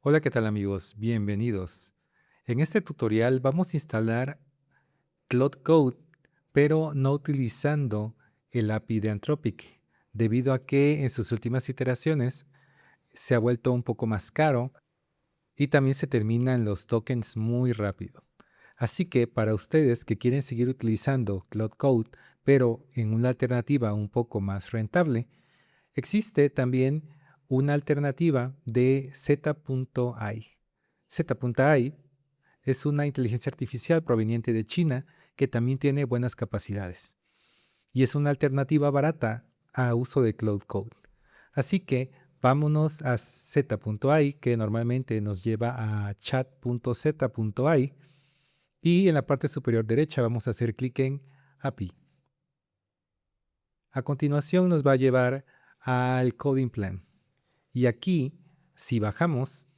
Hola, ¿qué tal amigos? Bienvenidos. En este tutorial vamos a instalar Cloud Code, pero no utilizando el API de Anthropic, debido a que en sus últimas iteraciones se ha vuelto un poco más caro y también se terminan los tokens muy rápido. Así que para ustedes que quieren seguir utilizando Cloud Code, pero en una alternativa un poco más rentable, existe también una alternativa de Z.ai. Z.ai es una inteligencia artificial proveniente de China que también tiene buenas capacidades y es una alternativa barata a uso de Cloud Code. Así que vámonos a Z.ai, que normalmente nos lleva a chat.z.ai, y en la parte superior derecha vamos a hacer clic en API. A continuación nos va a llevar al Coding Plan. Y aquí, si bajamos,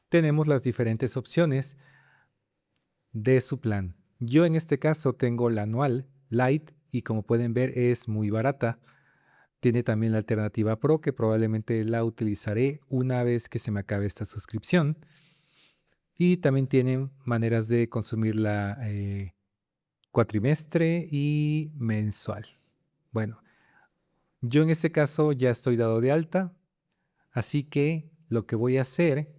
tenemos las diferentes opciones de su plan. Yo en este caso tengo la anual Lite y como pueden ver es muy barata. Tiene también la alternativa Pro que probablemente la utilizaré una vez que se me acabe esta suscripción. Y también tienen maneras de consumirla cuatrimestre y mensual. Bueno, yo en este caso ya estoy dado de alta, así que lo que voy a hacer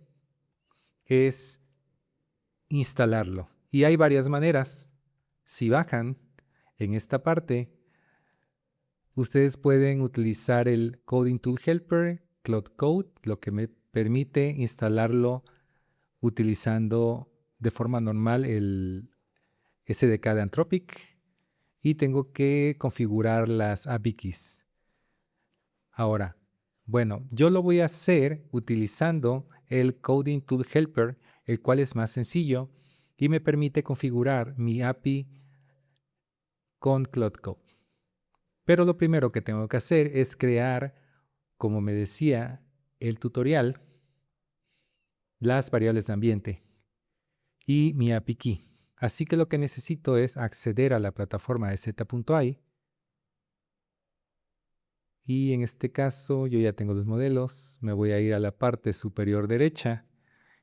es instalarlo. Y hay varias maneras. Si bajan en esta parte, ustedes pueden utilizar el Coding Tool Helper, Cloud Code, lo que me permite instalarlo utilizando de forma normal el SDK de Anthropic y tengo que configurar las API keys. Ahora, bueno, yo lo voy a hacer utilizando el Coding Tool Helper, el cual es más sencillo y me permite configurar mi API con Cloud Code. Pero lo primero que tengo que hacer es crear, como me decía el tutorial, las variables de ambiente y mi API key. Así que lo que necesito es acceder a la plataforma de Z.ai y en este caso yo ya tengo los modelos. Me voy a ir a la parte superior derecha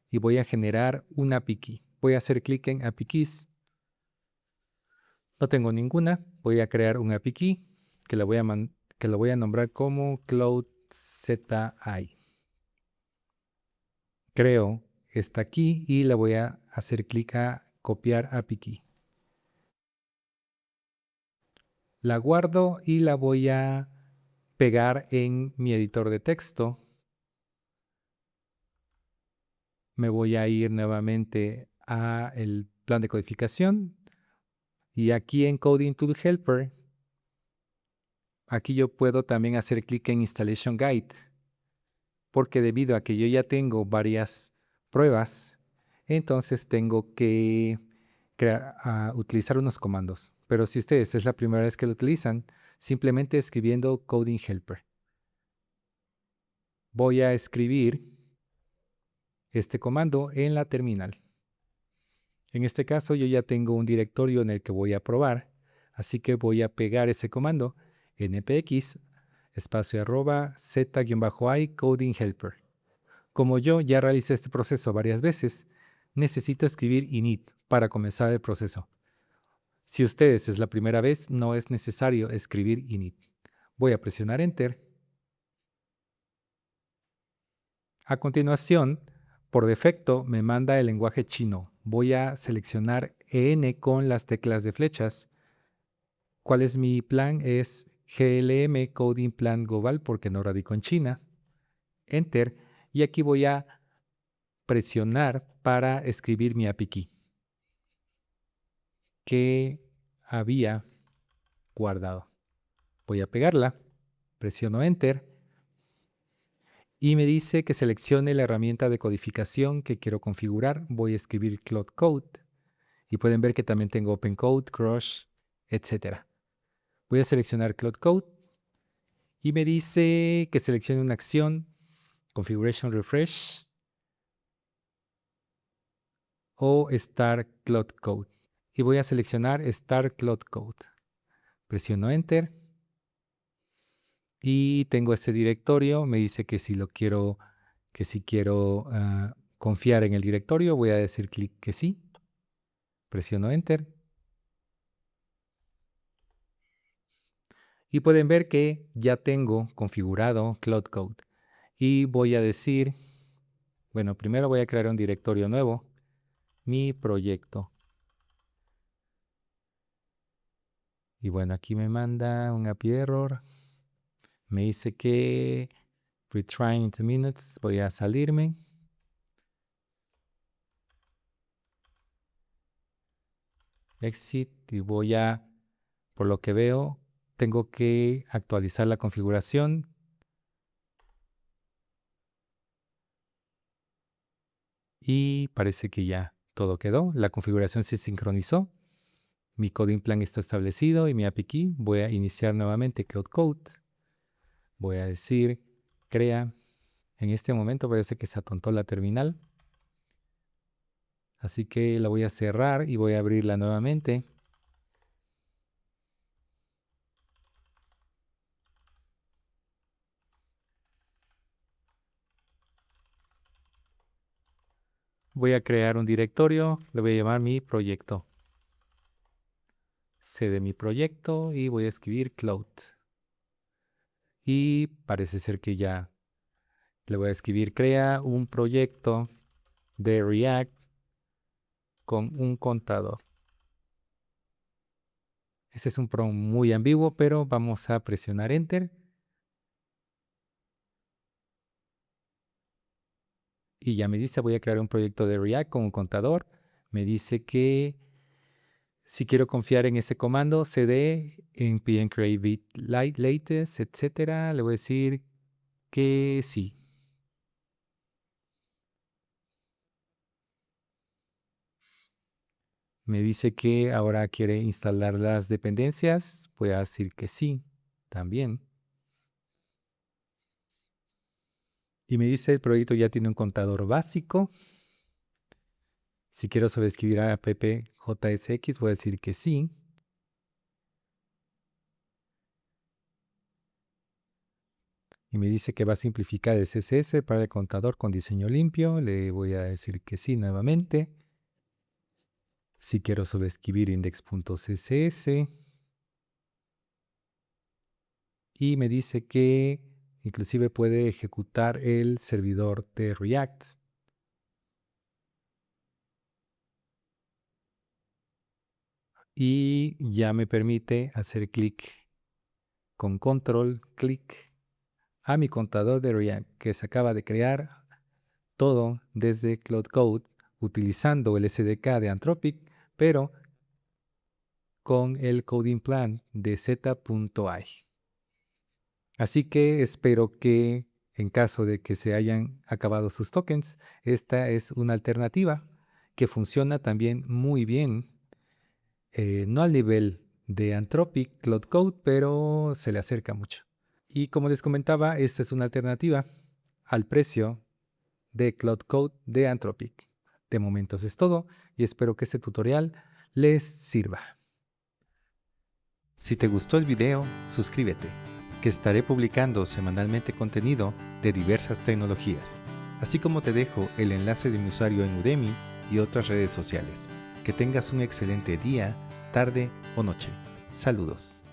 y voy a generar una API key. Voy a hacer clic en API keys. No tengo ninguna. Voy a crear un API key que lo voy a nombrar como Cloud ZI. Creo esta aquí y le voy a hacer clic a copiar API key. La guardo y la voy a pegar en mi editor de texto. Me voy a ir nuevamente a el plan de codificación y aquí en Coding Tool Helper, aquí yo puedo también hacer clic en Installation Guide porque debido a que yo ya tengo varias pruebas, entonces tengo que utilizar unos comandos. Pero si ustedes es la primera vez que lo utilizan, simplemente escribiendo Coding Helper. Voy a escribir este comando en la terminal. En este caso yo ya tengo un directorio en el que voy a probar, así que voy a pegar ese comando npx espacio arroba z-i coding helper. Como yo ya realicé este proceso varias veces, necesito escribir init para comenzar el proceso. Si ustedes es la primera vez, no es necesario escribir init. Voy a presionar enter. A continuación, por defecto me manda el lenguaje chino. Voy a seleccionar EN con las teclas de flechas. ¿Cuál es mi plan? Es GLM Coding Plan Global porque no radico en China. Enter. Y aquí voy a presionar para escribir mi API key que había guardado. Voy a pegarla, presiono Enter y me dice que seleccione la herramienta de codificación que quiero configurar. Voy a escribir Cloud Code y pueden ver que también tengo Open Code, Crush, etc. Voy a seleccionar Cloud Code y me dice que seleccione una acción, Configuration Refresh o Start Cloud Code. Y voy a seleccionar Start Cloud Code. Presiono Enter y tengo este directorio. Me dice que si lo quiero que si quiero confiar en el directorio, voy a decir clic que sí, presiono Enter. Y pueden ver que ya tengo configurado Cloud Code. Y voy a decir, bueno, primero voy a crear un directorio nuevo, mi proyecto. Y bueno, aquí me manda un API error. Me dice que retrying in 2 minutes. Voy a salirme. Exit y voy a, por lo que veo, tengo que actualizar la configuración. Y parece que ya todo quedó. La configuración se sincronizó. Mi coding plan está establecido y mi API key. Voy a iniciar nuevamente Cloud Code. Voy a decir crea. En este momento parece que se atontó la terminal. Así que la voy a cerrar y voy a abrirla nuevamente. Voy a crear un directorio. Le voy a llamar mi proyecto. C de mi proyecto y voy a escribir Cloud. Y parece ser que ya le voy a escribir crea un proyecto de React con un contador. Este es un prompt muy ambiguo, pero vamos a presionar Enter. Y ya me dice, voy a crear un proyecto de React con un contador. Me dice que si quiero confiar en ese comando, cd, npm create bit latest, etc. Le voy a decir que sí. Me dice que ahora quiere instalar las dependencias. Voy a decir que sí, también. Y me dice el proyecto ya tiene un contador básico. Si quiero sobreescribir a appjsx, voy a decir que sí. Y me dice que va a simplificar el CSS para el contador con diseño limpio. Le voy a decir que sí nuevamente. Si quiero sobreescribir index.css. Y me dice que inclusive puede ejecutar el servidor de React. Y ya me permite hacer clic con control, clic a mi contador de React que se acaba de crear, todo desde Cloud Code utilizando el SDK de Anthropic, pero con el coding plan de z.ai. Así que espero que en caso de que se hayan acabado sus tokens, esta es una alternativa que funciona también muy bien, no al nivel de Anthropic Cloud Code, pero se le acerca mucho. Y como les comentaba, esta es una alternativa al precio de Cloud Code de Anthropic. De momento eso es todo y espero que este tutorial les sirva. Si te gustó el video, suscríbete, que estaré publicando semanalmente contenido de diversas tecnologías, así como te dejo el enlace de mi usuario en Udemy y otras redes sociales. Que tengas un excelente día, tarde o noche. Saludos.